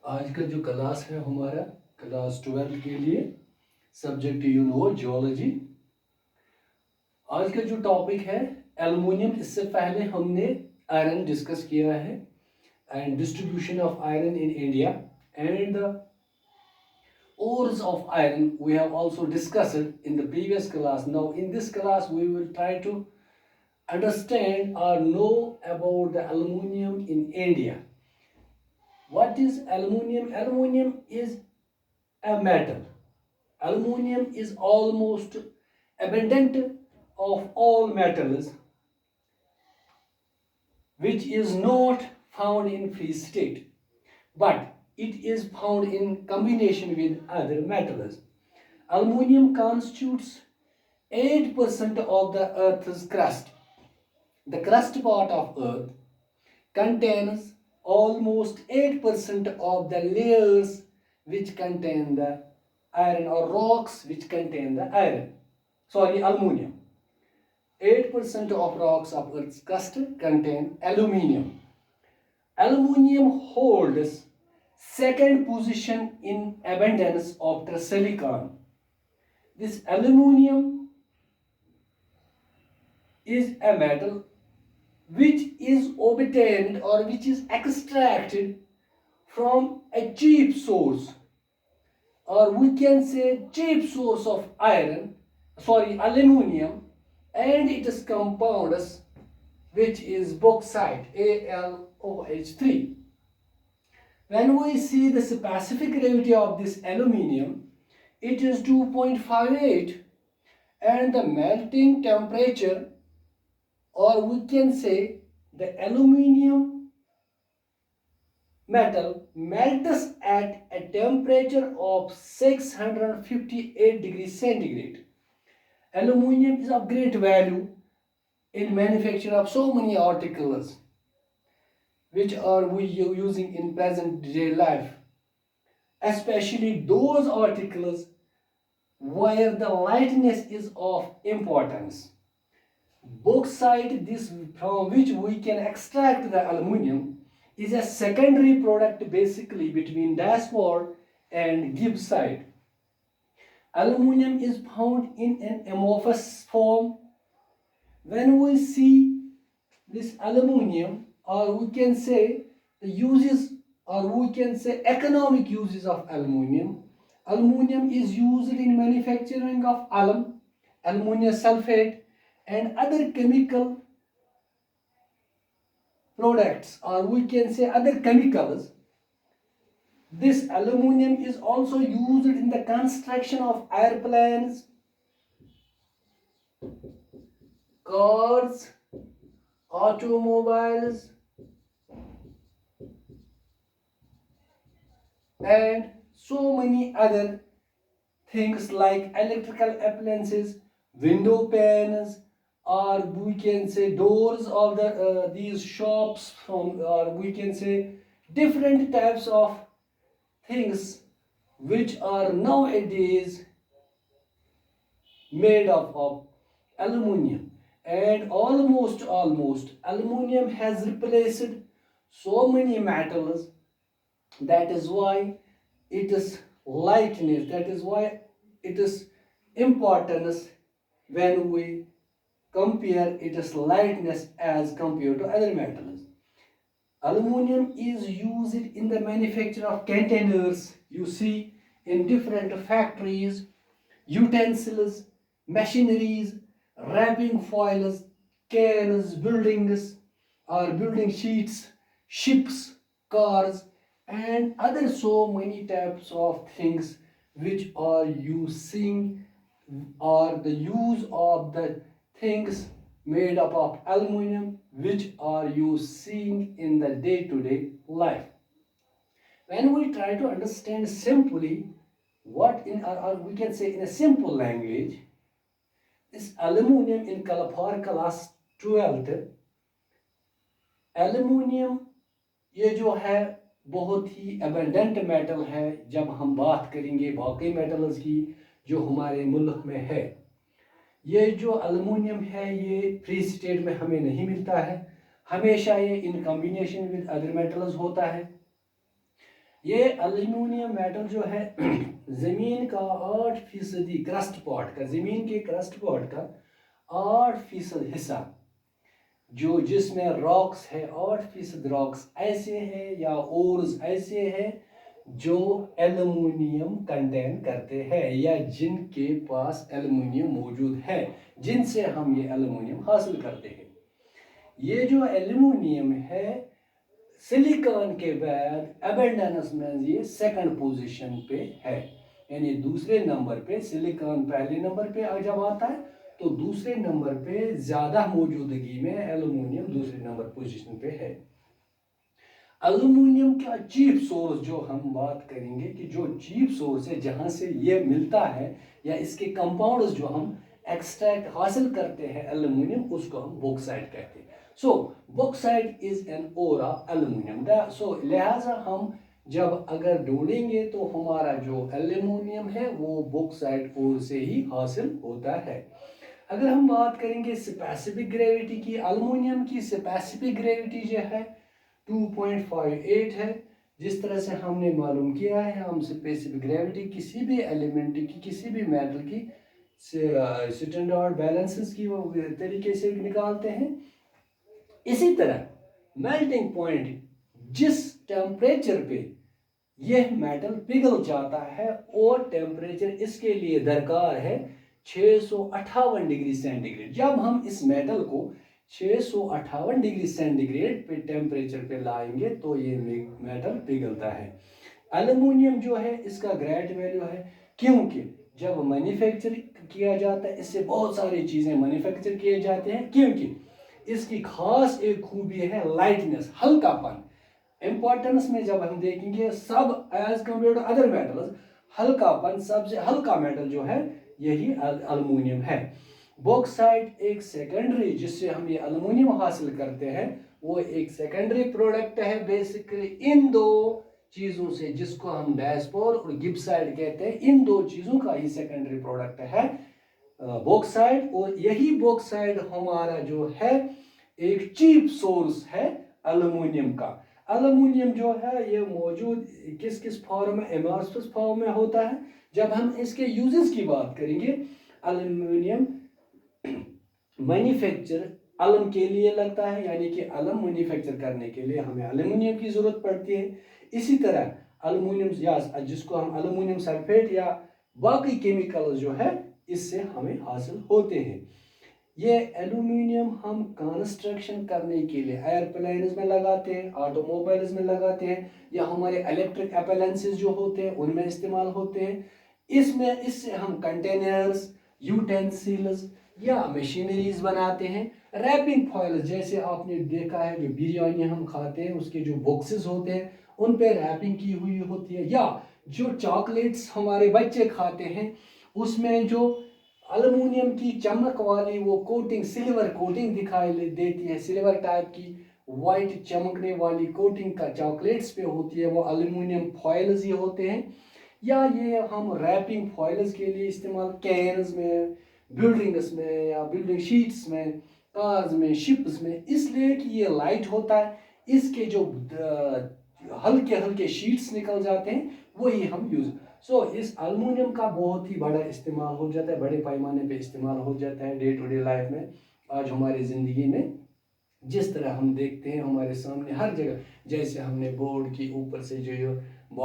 आज का जो क्लास है हमारा क्लास 12 के लिए सब्जेक्ट जियोलॉजी। आज का जो टॉपिक है एल्युमिनियम। इससे पहले हमने आयरन डिस्कस किया है and distribution of iron in India and the ores of iron we have also discussed in the previous class. Now in this class we will try to understand or know about the aluminum in India. What is aluminum? Aluminum is a metal. Aluminum is almost abundant of all metals, which is not found in free state, but it is found in combination with other metals. Aluminum constitutes 8% of the Earth's crust. The crust part of Earth contains almost 8% of the layers which contain the iron, or rocks which contain the aluminum. 8% of rocks of Earth's crust contain aluminium. Aluminium holds second position in abundance after silicon. This aluminium is a metal which is obtained or which is extracted from a cheap source, or we can say cheap source of aluminium, and its compounds, which is bauxite, AlOH3. When we see the specific gravity of this aluminium, it is 2.58, and the melting temperature, or we can say the aluminium metal melts at a temperature of 658 degrees centigrade. Aluminium is of great value in manufacture of so many articles which are we using in present day life, especially those articles where the lightness is of importance. Bauxite, this from which we can extract the aluminium, is a secondary product basically between dashboard and gibbsite. Aluminium is found in an amorphous form. When we see this aluminium, or we can say the uses, or we can say economic uses of aluminium. Aluminium is used in manufacturing of alum, aluminum sulfate, and other chemical products, or we can say other chemicals. This aluminium is also used in the construction of airplanes, cars, automobiles, and so many other things like electrical appliances, window panes, or we can say doors of these shops, from, or we can say different types of things which are nowadays made up of aluminium. And almost aluminium has replaced so many metals. That is why it is lightness, that is why it is importance when we compare its lightness as compared to other metals. Aluminium is used in the manufacture of containers, you see, in different factories, utensils, machineries, wrapping foils, cans, buildings, or building sheets, ships, cars, and other so many types of things which are using, or the use of the things made up of aluminum which are you seeing in the day-to-day life. When we try to understand simply what in, or we can say in a simple language, this aluminum in for class 12th, aluminium ये जो है बहुत ही abundant metal है। जब हम बात करेंगे बाकी मेटल्स की जो हमारे मुल्क में है, ये जो एल्युमिनियम है ये फ्री स्टेट में हमें नहीं मिलता है, हमेशा ये in combination with other metals होता है। ये एल्यूमिनियम मेटल जो है जमीन का 8% क्रस्ट पॉट का, जमीन के क्रस्ट पॉट का 8% हिस्सा जो जिसमें रॉक्स है, 8% रॉक्स ऐसे हैं या ओर्स ऐसे हैं जो एल्युमिनियम कंटेन करते हैं या जिनके पास एल्युमिनियम मौजूद है, जिनसे हम ये एल्युमिनियम हासिल करते हैं। ये जो एल्युमिनियम है सिलिकॉन के बाद अबेंडेंस में ये सेकंड पोजीशन पे है, यानी दूसरे नंबर पे। सिलिकॉन पहले नंबर पे जब आता है तो दूसरे नंबर पे ज्यादा मौजूदगी में एल्युमिनियम दूसरे नंबर पोजीशन पे है। एल्युमिनियम का चीप सोर्स जो हम बात करेंगे कि जो चीप सोर्स है जहां से ये मिलता है या इसके कंपाउंड्स जो हम एक्सट्रैक्ट हासिल करते हैं एल्युमिनियम, उसको हम बॉक्साइट कहते हैं। So bauxite is an ore of aluminium. So लिहाजा हम जब अगर ढूंढेंगे तो हमारा जो एल्युमिनियम है वो बॉक्साइट ओर से ही हासिल होता है। अगर हम बात करेंगे स्पेसिफिक ग्रेविटी की, एल्युमिनियम की स्पेसिफिक ग्रेविटी जो है 2.58 है। जिस तरह से हमने मालूम किया है, हम स्पेसिफिक ग्रेविटी किसी भी एलिमेंट की, किसी भी मेटल की स्टैंडर्ड बैलेंसेस की वो तरीके से निकालते हैं। इसी तरह मेल्टिंग पॉइंट, जिस टेम्परेचर पे यह मेटल पिघल जाता है और टेम्परेचर इसके लिए दरकार है 658 डिग्री सेंटीग्रेड। जब हम इस मेटल को 658 डिग्री सेंटीग्रेड पे टेम्परेचर पे लाएंगे तो ये मेटल पिघलता है। एल्युमिनियम जो है इसका ग्रेड वैल्यू है, क्योंकि जब मैन्युफैक्चर किया जाता है इससे बहुत सारी चीजें मैन्युफैक्चर किए जाते हैं, क्योंकि इसकी खास एक खूबी है लाइटनेस, हल्कापन। इंपॉर्टेंस में जब हम देखेंगे सब as compare to other metals, हल्कापन, सबसे हल्का मेटल जो है यही एल्युमिनियम है। बॉक्साइट एक सेकेंडरी, जिससे हम ये एल्युमिनियम हासिल करते हैं, वो एक सेकेंडरी प्रोडक्ट है बेसिकली इन दो चीजों से, जिसको हम डायस्पोर और गिब्साइट कहते हैं। इन दो चीजों का ही सेकेंडरी प्रोडक्ट है बॉक्साइट। और यही बॉक्साइट हमारा जो है एक चीप सोर्स है एल्युमिनियम का। एल्युमिनियम जो है ये मौजूद किस किस फॉर्म में, एमॉर्फस फॉर्म में होता है। जब हम इसके यूजेस की बात करेंगे, एल्युमिनियम मैन्युफैक्चर अलम के लिए लगता है, यानी कि अलम मैन्युफैक्चर करने के लिए हमें एल्युमिनियम की जरूरत पड़ती है। इसी तरह एल्युमिनियम या जिसको हम एल्युमिनियम सल्फेट या बाकी केमिकल जो है इससे हमें हासिल होते हैं। ये एल्युमिनियम हम कंस्ट्रक्शन करने के लिए एयरप्लेन्स में लगाते हैं, ऑटोमोबाइल्स में लगाते हैं, या हमारे इलेक्ट्रिक अप्लायंसेस जो होते हैं उनमें इस्तेमाल होते हैं। इससे हम कंटेनर्स, यूटेंसिल्स या मशीनरीज बनाते हैं। रैपिंग फॉइल, जैसे आपने देखा है जो बिरयानी हम खाते हैं उसके जो बॉक्सेस होते हैं उन पे रैपिंग की हुई होती है, या जो चॉकलेट्स हमारे बच्चे खाते हैं उसमें जो एल्युमिनियम की चमक वाली वो कोटिंग, सिल्वर कोटिंग दिखाई देती है, सिल्वर टाइप की वाइट चमकने वाली कोटिंग का चॉकलेट्स पे होती है, वो एल्युमिनियम फॉइल्स ही होते हैं। या ये हम रैपिंग फॉइल्स के लिए इस्तेमाल कैन्स में, बिल्डिंग्स में या बिल्डिंग शीट्स में, कार्स में, शिप्स में, इसलिए कि ये लाइट होता है, इसके जो हल्के हल्के शीट्स निकल जाते हैं वही हम यूज। सो इस एल्युमिनियम का बहुत ही बड़ा इस्तेमाल हो जाता है, बड़े पैमाने पे इस्तेमाल हो जाता है डे टू डे लाइफ में। आज हमारी ज़िंदगी में जिस तरह हम देखते हैं हमारे सामने हर जगह, जैसे हमने बोर्ड की ऊपर से जो